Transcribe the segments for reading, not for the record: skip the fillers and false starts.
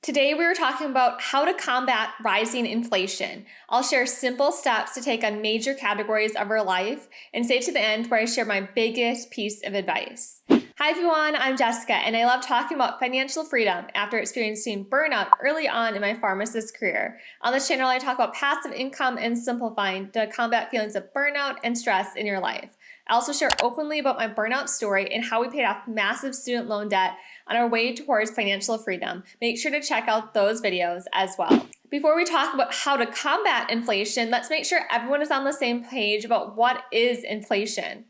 Today we were talking about how to combat rising inflation. I'll share simple steps to take on major categories of our life and stay to the end where I share my biggest piece of advice. Hi everyone, I'm Jessica and I love talking about financial freedom after experiencing burnout early on in my pharmacist career. On this channel I talk about passive income and simplifying to combat feelings of burnout and stress in your life. I also share openly about my burnout story and how we paid off massive student loan debt on our way towards financial freedom. Make sure to check out those videos as well. Before we talk about how to combat inflation, let's make sure everyone is on the same page about what is inflation.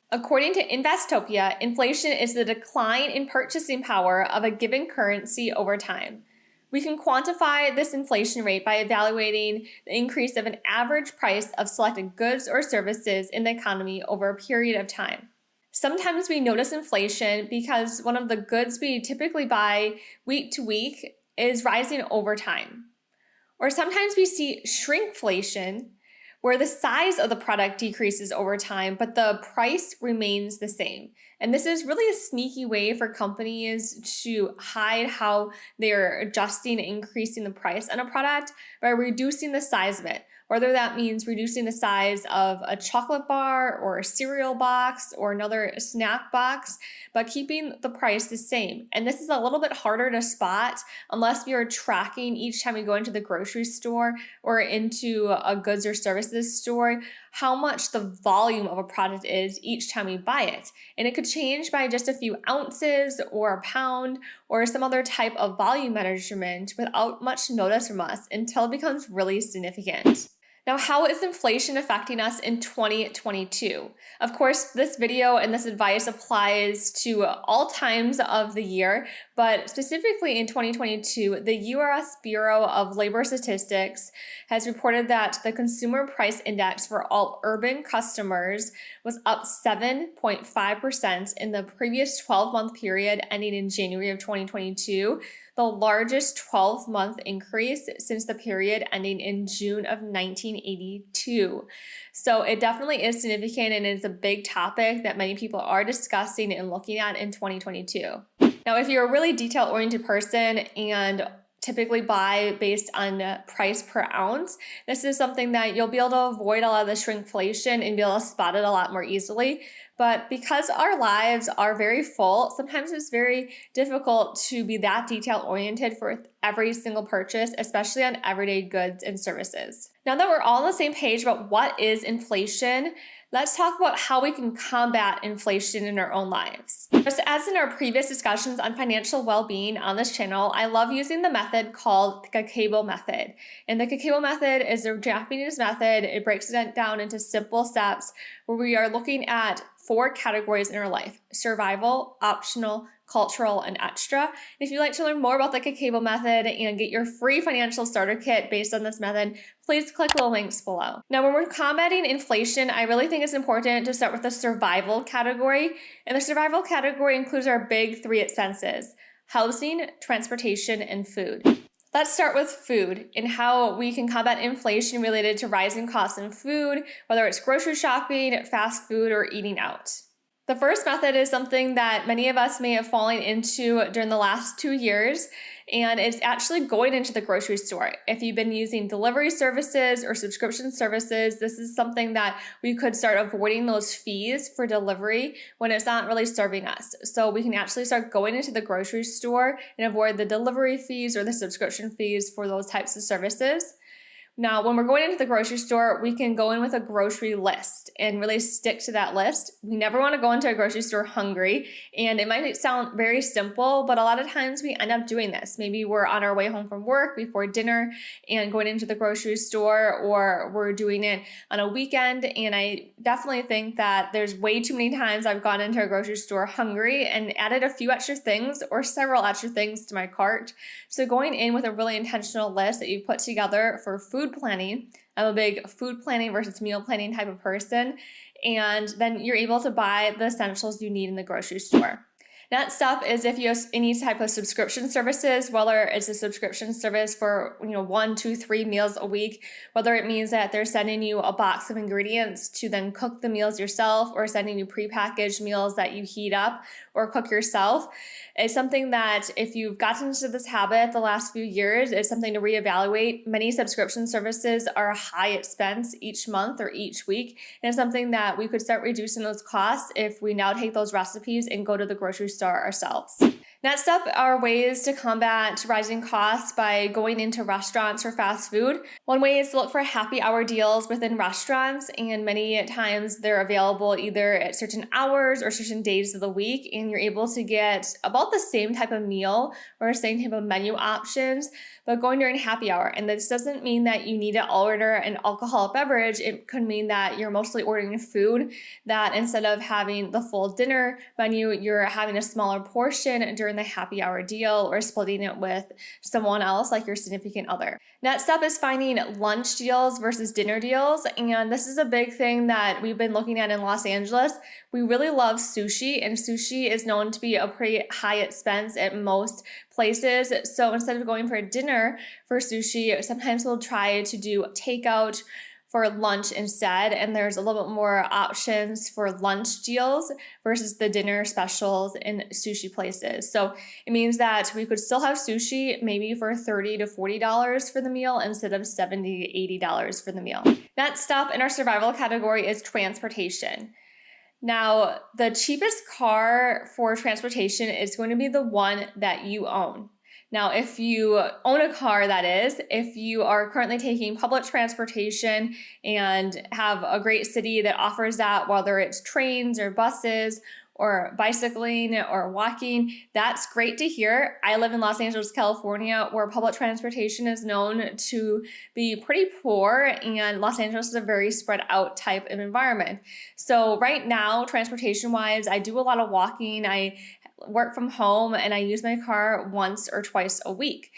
According to Investopia, inflation is the decline in purchasing power of a given currency over time. We can quantify this inflation rate by evaluating the increase of an average price of selected goods or services in the economy over a period of time. Sometimes we notice inflation because one of the goods we typically buy week to week is rising over time. Or sometimes we see shrinkflation, where the size of the product decreases over time, but the price remains the same. And this is really a sneaky way for companies to hide how they're adjusting and increasing the price on a product by reducing the size of it. Whether that means reducing the size of a chocolate bar or a cereal box or another snack box, but keeping the price the same. And this is a little bit harder to spot unless you're tracking each time you go into the grocery store or into a goods or services store, how much the volume of a product is each time you buy it. And it could change by just a few ounces or a pound or some other type of volume measurement without much notice from us until it becomes really significant. Now, how is inflation affecting us in 2022? Of course, this video and this advice applies to all times of the year, but specifically in 2022, the U.S. Bureau of Labor Statistics has reported that the consumer price index for all urban customers was up 7.5% in the previous 12-month period ending in January of 2022. The largest 12-month increase since the period ending in June of 1982. So it definitely is significant and it's a big topic that many people are discussing and looking at in 2022. Now, if you're a really detail-oriented person and typically buy based on price per ounce, this is something that you'll be able to avoid a lot of the shrinkflation and be able to spot it a lot more easily. But because our lives are very full, sometimes it's very difficult to be that detail-oriented for every single purchase, especially on everyday goods and services. Now that we're all on the same page about what is inflation, let's talk about how we can combat inflation in our own lives. Just as in our previous discussions on financial well-being on this channel, I love using the method called the KAKEIBO Method. And the KAKEIBO Method is a Japanese method. It breaks it down into simple steps where we are looking at 4 categories in our life: survival, optional, cultural, and extra. And if you'd like to learn more about the KAKEIBO Method and get your free financial starter kit based on this method, please click the links below. Now, when we're combating inflation, I really think it's important to start with the survival category. And the survival category includes our big 3 expenses: housing, transportation, and food. Let's start with food and how we can combat inflation related to rising costs in food, whether it's grocery shopping, fast food, or eating out. The first method is something that many of us may have fallen into during the last 2 years, and it's actually going into the grocery store. If you've been using delivery services or subscription services, this is something that we could start avoiding those fees for delivery when it's not really serving us. So we can actually start going into the grocery store and avoid the delivery fees or the subscription fees for those types of services. Now, when we're going into the grocery store, we can go in with a grocery list and really stick to that list. We never want to go into a grocery store hungry, and it might sound very simple, but a lot of times we end up doing this. Maybe we're on our way home from work before dinner and going into the grocery store, or we're doing it on a weekend, and I definitely think that there's way too many times I've gone into a grocery store hungry and added a few extra things or several extra things to my cart. So going in with a really intentional list that you put together for food planning. I'm a big food planning versus meal planning type of person. And then you're able to buy the essentials you need in the grocery store. Next up is if you have any type of subscription services, whether it's a subscription service for 1, 2, 3 meals a week, whether it means that they're sending you a box of ingredients to then cook the meals yourself, or sending you prepackaged meals that you heat up or cook yourself. It's something that if you've gotten into this habit the last few years, it's something to reevaluate. Many subscription services are a high expense each month or each week, and it's something that we could start reducing those costs if we now take those recipes and go to the grocery store ourselves. Next up are ways to combat rising costs by going into restaurants for fast food. One way is to look for happy hour deals within restaurants, and many times they're available either at certain hours or certain days of the week, and you're able to get about the same type of meal or same type of menu options, but going during happy hour. And this doesn't mean that you need to order an alcoholic beverage. It could mean that you're mostly ordering food, that instead of having the full dinner menu, you're having a smaller portion during the happy hour deal, or splitting it with someone else like your significant other. Next up is finding lunch deals versus dinner deals. And this is a big thing that we've been looking at in Los Angeles. We really love sushi, and sushi is known to be a pretty high expense at most places. So instead of going for a dinner for sushi, sometimes we'll try to do takeout for lunch instead, and there's a little bit more options for lunch deals versus the dinner specials in sushi places. So it means that we could still have sushi maybe for $30 to $40 for the meal instead of $70 to $80 for the meal. Next up in our survival category is transportation. Now, the cheapest car for transportation is going to be the one that you own. Now, if you own a car, that is, if you are currently taking public transportation and have a great city that offers that, whether it's trains or buses or bicycling or walking, that's great to hear. I live in Los Angeles, California, where public transportation is known to be pretty poor, and Los Angeles is a very spread out type of environment. So right now, transportation-wise, I do a lot of walking. I work from home and I use my car once or twice a week.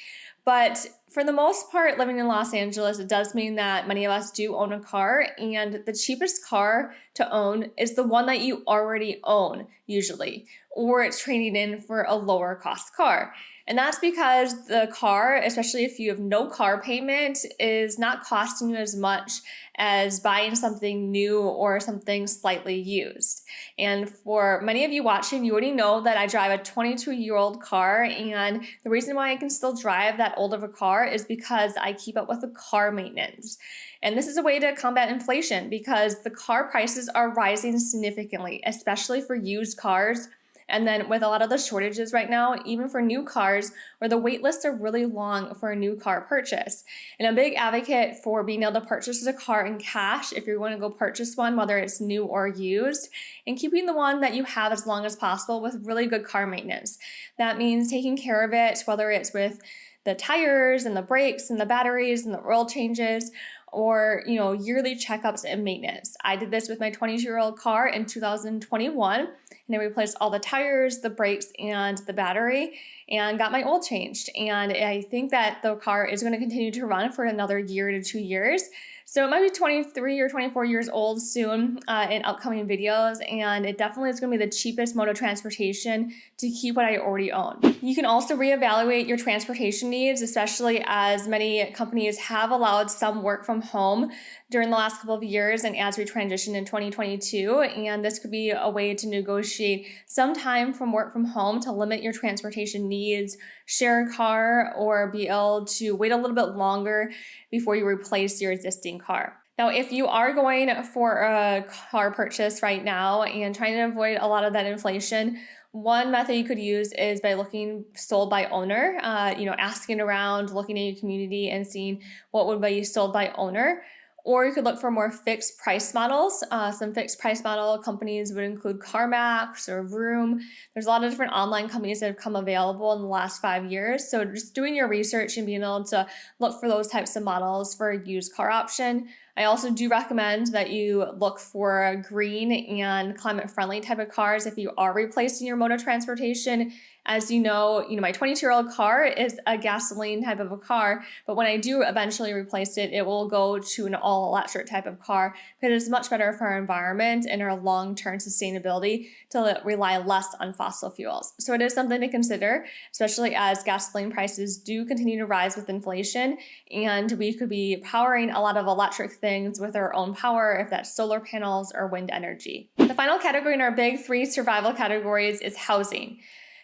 But for the most part, living in Los Angeles, it does mean that many of us do own a car, and the cheapest car to own is the one that you already own, usually, or it's trading in for a lower cost car. And that's because the car, especially if you have no car payment, is not costing you as much as buying something new or something slightly used. And for many of you watching, you already know that I drive a 22-year-old car, and the reason why I can still drive that old of a car is because I keep up with the car maintenance. And this is a way to combat inflation because the car prices are rising significantly, especially for used cars. And then with a lot of the shortages right now, even for new cars, where the wait lists are really long for a new car purchase. And I'm a big advocate for being able to purchase a car in cash if you're going to go purchase one, whether it's new or used, and keeping the one that you have as long as possible with really good car maintenance. That means taking care of it, whether it's with the tires and the brakes and the batteries and the oil changes, or yearly checkups and maintenance. I did this with my 22-year-old car in 2021, and I replaced all the tires, the brakes, and the battery, and got my oil changed. And I think that the car is going to continue to run for another year to 2 years. So it might be 23 or 24 years old soon in upcoming videos, and it definitely is going to be the cheapest mode of transportation to keep what I already own. You can also reevaluate your transportation needs, especially as many companies have allowed some work from home during the last couple of years and as we transition in 2022. And this could be a way to negotiate some time from work from home to limit your transportation needs, share a car, or be able to wait a little bit longer before you replace your existing car. Now, if you are going for a car purchase right now and trying to avoid a lot of that inflation, one method you could use is by looking sold by owner, asking around, looking at your community and seeing what would be sold by owner. Or you could look for more fixed price models. Some fixed price model companies would include CarMax or Vroom. There's a lot of different online companies that have come available in the last 5 years. So just doing your research and being able to look for those types of models for a used car option. I also do recommend that you look for green and climate friendly type of cars if you are replacing your mode of transportation As you know, my 22-year-old car is a gasoline type of a car, but when I do eventually replace it, it will go to an all-electric type of car because it's much better for our environment and our long-term sustainability to rely less on fossil fuels. So it is something to consider, especially as gasoline prices do continue to rise with inflation, and we could be powering a lot of electric things with our own power, if that's solar panels or wind energy. The final category in our big 3 survival categories is housing.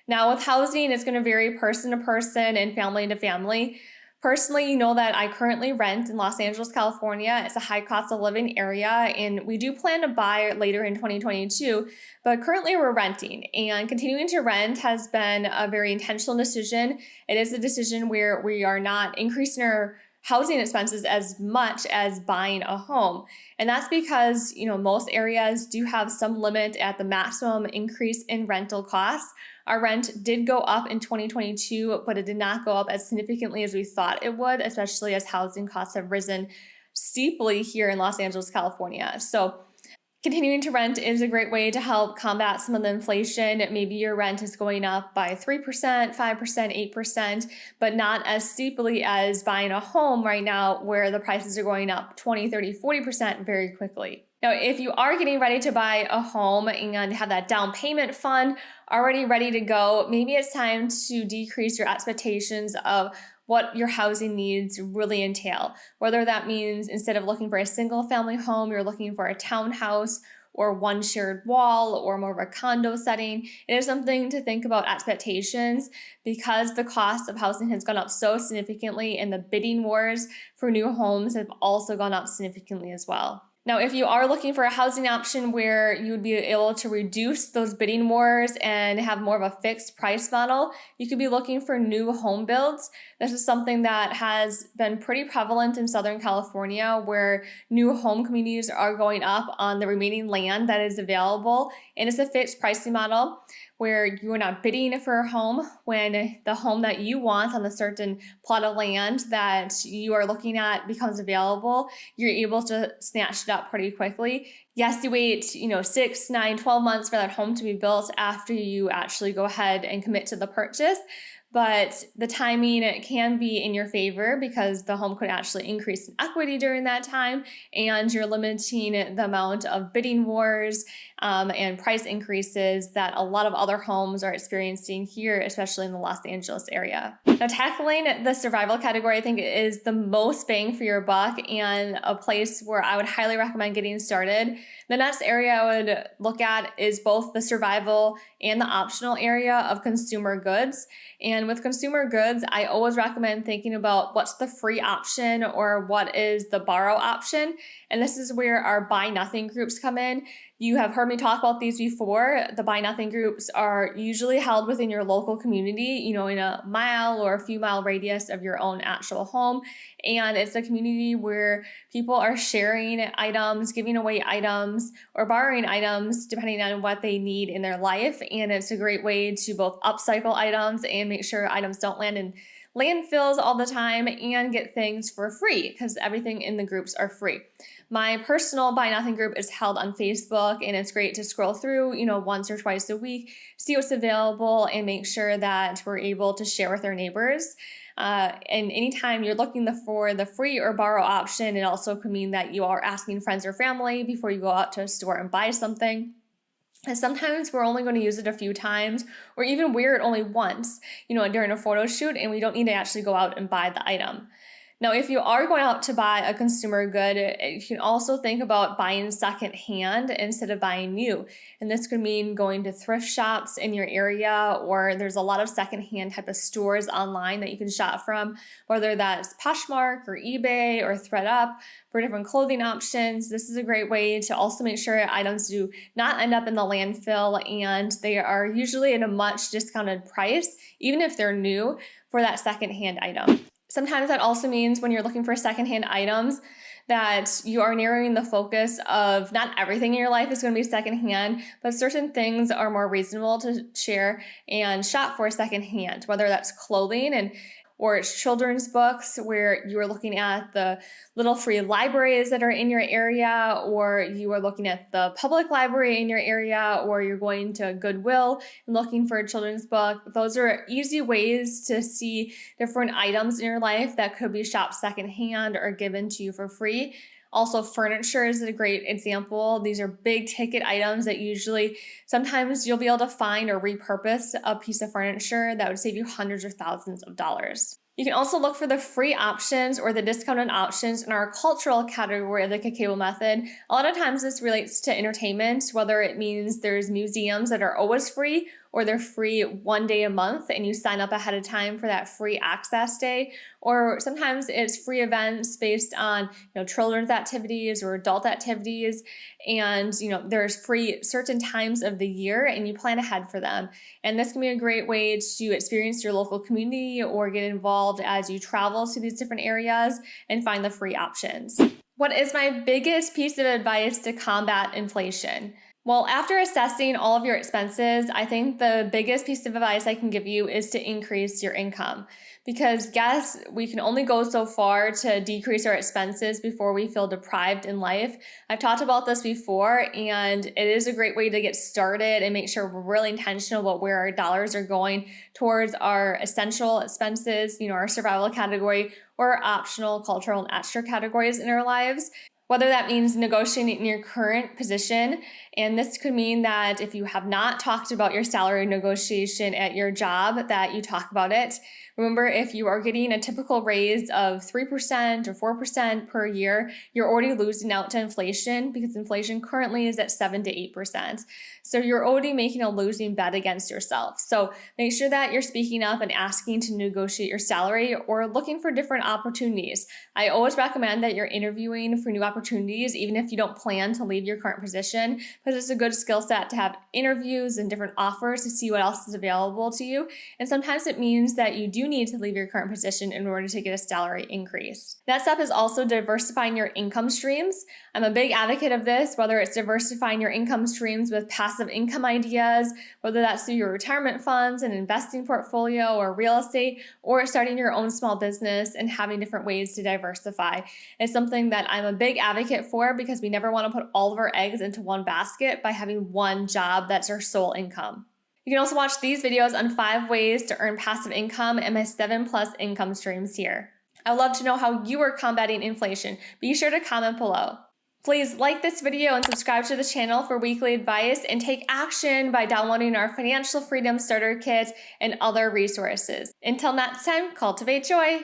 Now with housing, it's going to vary person to person and family to family. Personally, you know that I currently rent in Los Angeles, California. It's a high cost of living area, and we do plan to buy later in 2022, but currently we're renting, and continuing to rent has been a very intentional decision. It is a decision where we are not increasing our housing expenses as much as buying a home. And that's because, most areas do have some limit at the maximum increase in rental costs. Our rent did go up in 2022, but it did not go up as significantly as we thought it would, especially as housing costs have risen steeply here in Los Angeles, California. So continuing to rent is a great way to help combat some of the inflation. Maybe your rent is going up by 3%, 5%, 8%, but not as steeply as buying a home right now where the prices are going up 20, 30, 40% very quickly. Now, if you are getting ready to buy a home and have that down payment fund already ready to go, maybe it's time to decrease your expectations of what your housing needs really entail. Whether that means instead of looking for a single family home, you're looking for a townhouse or one shared wall or more of a condo setting. It is something to think about expectations because the cost of housing has gone up so significantly, and the bidding wars for new homes have also gone up significantly as well. Now, if you are looking for a housing option where you would be able to reduce those bidding wars and have more of a fixed price model, you could be looking for new home builds. This is something that has been pretty prevalent in Southern California, where new home communities are going up on the remaining land that is available. And it's a fixed pricing model where you are not bidding for a home. When the home that you want on a certain plot of land that you are looking at becomes available, you're able to snatch it up pretty quickly. Yes, you wait, 6, 9, 12 months for that home to be built after you actually go ahead and commit to the purchase. But the timing can be in your favor because the home could actually increase in equity during that time, and you're limiting the amount of bidding wars and price increases that a lot of other homes are experiencing here, especially in the Los Angeles area. Now, tackling the survival category, I think, is the most bang for your buck and a place where I would highly recommend getting started. The next area I would look at is both the survival and the optional area of consumer goods. And with consumer goods, I always recommend thinking about what's the free option or what is the borrow option. And this is where our buy nothing groups come in. You have heard me talk about these before. The buy nothing groups are usually held within your local community, in a mile or a few mile radius of your own actual home. And it's a community where people are sharing items, giving away items, or borrowing items depending on what they need in their life. And it's a great way to both upcycle items and make sure items don't land in landfills all the time and get things for free because everything in the groups are free. My personal Buy Nothing group is held on Facebook, and it's great to scroll through, once or twice a week, see what's available, and make sure that we're able to share with our neighbors. And anytime you're looking for the free or borrow option, it also could mean that you are asking friends or family before you go out to a store and buy something. And sometimes we're only going to use it a few times or even wear it only once, during a photo shoot, and we don't need to actually go out and buy the item. Now, if you are going out to buy a consumer good, you can also think about buying secondhand instead of buying new. And this could mean going to thrift shops in your area, or there's a lot of secondhand type of stores online that you can shop from, whether that's Poshmark or eBay or ThredUp for different clothing options. This is a great way to also make sure items do not end up in the landfill, and they are usually at a much discounted price, even if they're new, for that secondhand item. Sometimes that also means when you're looking for secondhand items that you are narrowing the focus of not everything in your life is going to be secondhand, but certain things are more reasonable to share and shop for secondhand, whether that's clothing. And or it's children's books where you are looking at the little free libraries that are in your area, or you are looking at the public library in your area, or you're going to Goodwill and looking for a children's book. Those are easy ways to see different items in your life that could be shopped secondhand or given to you for free. Also, furniture is a great example. These are big ticket items that usually sometimes you'll be able to find or repurpose a piece of furniture that would save you hundreds or thousands of dollars. You can also look for the free options or the discounted options in our cultural category of the KAKEIBO Method. A lot of times this relates to entertainment, whether it means there's museums that are always free or they're free one day a month and you sign up ahead of time for that free access day. Or sometimes it's free events based on children's activities or adult activities, and there's free certain times of the year and you plan ahead for them. And this can be a great way to experience your local community or get involved as you travel to these different areas and find the free options. What is my biggest piece of advice to combat inflation? Well, after assessing all of your expenses, I think the biggest piece of advice I can give you is to increase your income. Because yes, we can only go so far to decrease our expenses before we feel deprived in life. I've talked about this before, and it is a great way to get started and make sure we're really intentional about where our dollars are going towards our essential expenses, our survival category, or optional, cultural, and extra categories in our lives. Whether that means negotiating in your current position, and this could mean that if you have not talked about your salary negotiation at your job, that you talk about it. Remember, if you are getting a typical raise of 3% or 4% per year, you're already losing out to inflation because inflation currently is at 7 to 8%. So you're already making a losing bet against yourself. So make sure that you're speaking up and asking to negotiate your salary or looking for different opportunities. I always recommend that you're interviewing for new opportunities, even if you don't plan to leave your current position, because it's a good skill set to have interviews and different offers to see what else is available to you. And sometimes it means that you do need to leave your current position in order to get a salary increase. Next up is also diversifying your income streams. I'm a big advocate of this, whether it's diversifying your income streams with passive income ideas, whether that's through your retirement funds and investing portfolio or real estate, or starting your own small business and having different ways to diversify. It's something that I'm a big advocate for because we never want to put all of our eggs into one basket by having one job that's our sole income. You can also watch these videos on 5 ways to earn passive income and my 7+ income streams here. I would love to know how you are combating inflation. Be sure to comment below. Please like this video and subscribe to the channel for weekly advice, and take action by downloading our Financial Freedom Starter Kit and other resources. Until next time, cultivate joy.